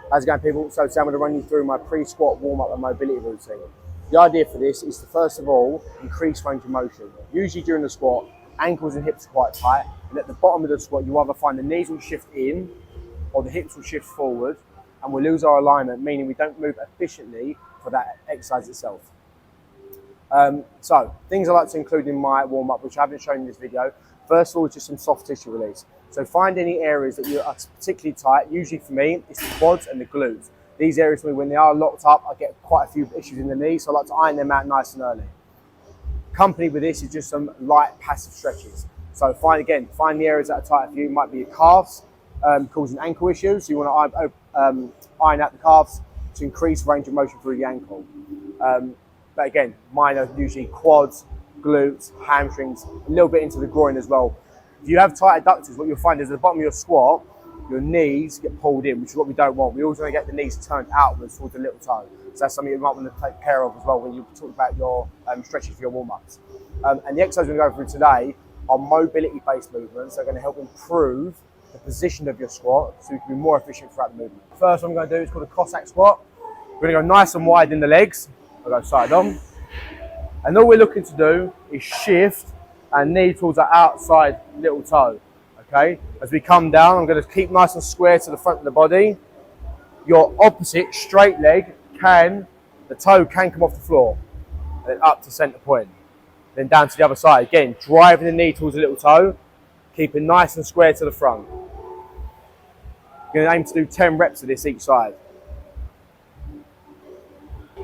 How's it going, people? So today I'm going to run you through my pre-squat warm-up and mobility routine. The idea for this is to first of all increase range of motion. Usually during the squat, ankles and hips are quite tight, and at the bottom of the squat you either find the knees will shift in or the hips will shift forward, and we'll lose our alignment, meaning we don't move efficiently for that exercise itself. So things I like to include in my warm-up, which I haven't shown in this video. First of all, just some soft tissue release. So find any areas that you are particularly tight. Usually for me, it's the quads and the glutes. These areas for me, when they are locked up, I get quite a few issues in the knees, so I like to iron them out nice and early. Accompanied with this is just some light passive stretches. So find the areas that are tight for you. It might be your calves, causing ankle issues. So you want to iron out the calves to increase range of motion through the ankle. But again, mine are usually quads, glutes, hamstrings, a little bit into the groin as well. If you have tight adductors, what you'll find is at the bottom of your squat, your knees get pulled in, which is what we don't want. We always want to get the knees turned outwards towards the little toe. So that's something you might want to take care of as well when you talk about your stretches for your warm-ups. And the exercises we're going to go through today are mobility-based movements that are going to help improve the position of your squat so you can be more efficient throughout the movement. First one I'm going to do is called a Cossack squat. We're going to go nice and wide in the legs. We'll go side on. And all we're looking to do is shift our knee towards our outside little toe. Okay? As we come down, I'm going to keep nice and square to the front of the body. Your opposite straight leg the toe can come off the floor. And then up to center point. Then down to the other side. Again, driving the knee towards the little toe. Keeping nice and square to the front. You're going to aim to do 10 reps of this each side.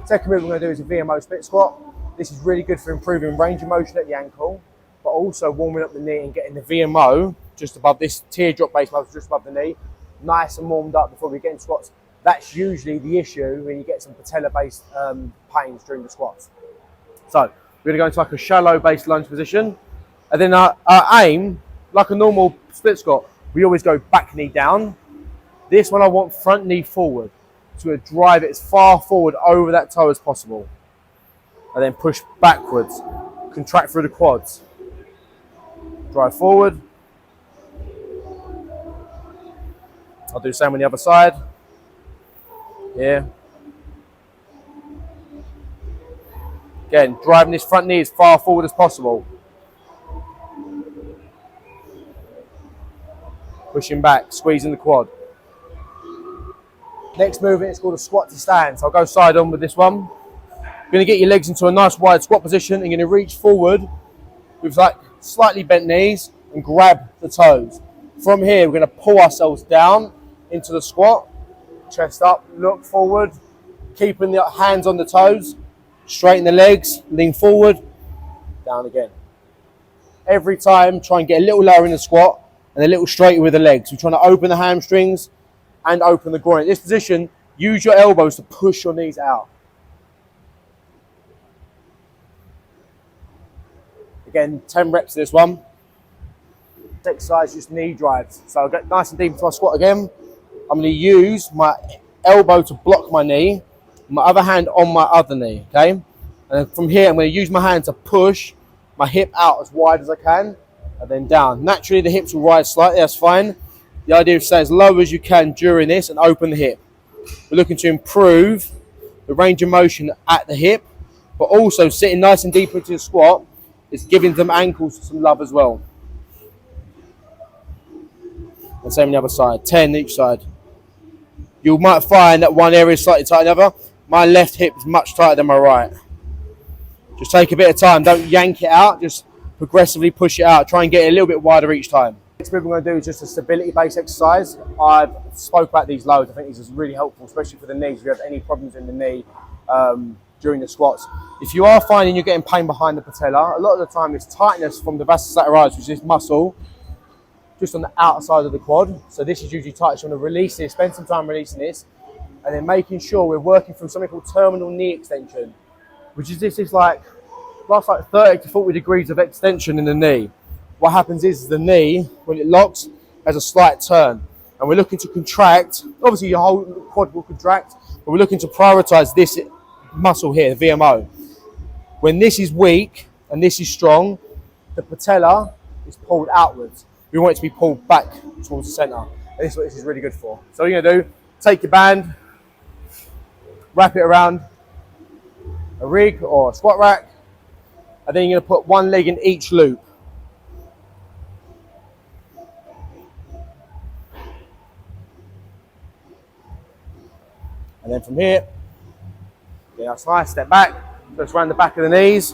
Second move we're going to do is a VMO split squat. This is really good for improving range of motion at the ankle, but also warming up the knee and getting the VMO just above this teardrop base muscle just above the knee, nice and warmed up before we get in squats. That's usually the issue when you get some patella-based pains during the squats. So we're going to go into like a shallow base lunge position, and then our aim, like a normal split squat, we always go back knee down. This one I want front knee forward. To drive it as far forward over that toe as possible. And then push backwards. Contract through the quads. Drive forward. I'll do the same on the other side. Yeah. Again, driving this front knee as far forward as possible. Pushing back, squeezing the quad. Next movement is called a squat to stand. So I'll go side on with this one. You're going to get your legs into a nice wide squat position and you're going to reach forward with like slightly bent knees and grab the toes. From here, we're going to pull ourselves down into the squat. Chest up, look forward, keeping the hands on the toes. Straighten the legs, lean forward, down again. Every time, try and get a little lower in the squat and a little straighter with the legs. We're trying to open the hamstrings and open the groin. In this position, use your elbows to push your knees out. Again, 10 reps of this one. This exercise just knee drives. So I'll get nice and deep into my squat again. I'm going to use my elbow to block my knee, my other hand on my other knee, okay? And then from here, I'm going to use my hand to push my hip out as wide as I can, and then down. Naturally, the hips will rise slightly, that's fine. The idea is to stay as low as you can during this and open the hip. We're looking to improve the range of motion at the hip, but also sitting nice and deep into the squat is giving them ankles some love as well. And same on the other side, 10 each side. You might find that one area is slightly tighter than the other. My left hip is much tighter than my right. Just take a bit of time, don't yank it out, just progressively push it out. Try and get it a little bit wider each time. Next move we're going to do is just a stability-based exercise. I've spoke about these loads. I think these are really helpful, especially for the knees. If you have any problems in the knee during the squats. If you are finding you're getting pain behind the patella, a lot of the time it's tightness from the vastus lateralis, which is this muscle, just on the outside of the quad. So this is usually tight. So I'm going to release this, spend some time releasing this, and then making sure we're working from something called terminal knee extension, which is this is like, last like 30 to 40 degrees of extension in the knee. What happens is the knee, when it locks, has a slight turn. And we're looking to contract, obviously your whole quad will contract, but we're looking to prioritize this muscle here, the VMO. When this is weak and this is strong, the patella is pulled outwards. We want it to be pulled back towards the center. And this is what this is really good for. So what you're gonna do, Take your band, wrap it around a rig or a squat rack, and then you're going to put one leg in each loop. And then from here, yeah, that's nice, step back, just around the back of the knees.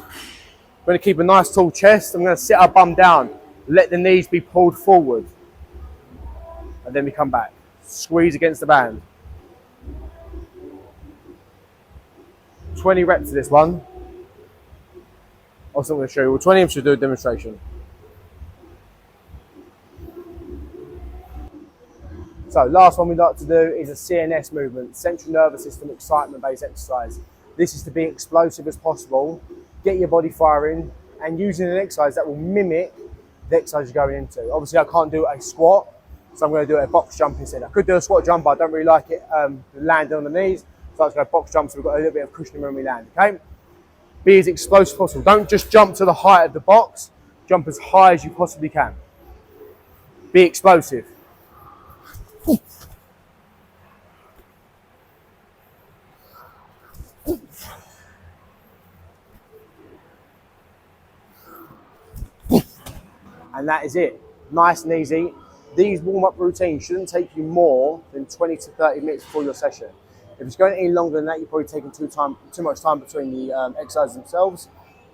We're going to keep a nice tall chest. I'm going to sit our bum down, let the knees be pulled forward. And then we come back, squeeze against the band. 20 reps of this one. Also, I'm going to show you, well, 20 of them should do a demonstration. So last one we'd like to do is a CNS movement, central nervous system excitement based exercise. This is to be explosive as possible, get your body firing, and using an exercise that will mimic the exercise you're going into. Obviously I can't do a squat, so I'm going to do a box jump instead. I could do a squat jump, but I don't really like it landing on the knees, so I'm going to go box jump so we've got a little bit of cushioning when we land, okay? Be as explosive as possible. Don't just jump to the height of the box, jump as high as you possibly can. Be explosive. And that is it. Nice and easy. These warm-up routines shouldn't take you more than 20 to 30 minutes before your session. If it's going any longer than that, you're probably taking too much time between the exercises themselves.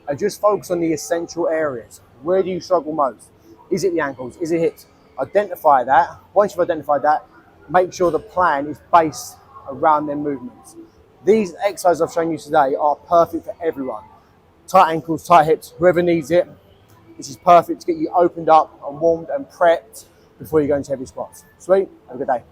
And just focus on the essential areas. Where do you struggle most? Is it the ankles? Is it hips? Identify that. Once you've identified that, make sure the plan is based around their movements. These exercises I've shown you today are perfect for everyone. Tight ankles, tight hips, whoever needs it. This is perfect to get you opened up and warmed and prepped before you go into heavy squats. Sweet, have a good day.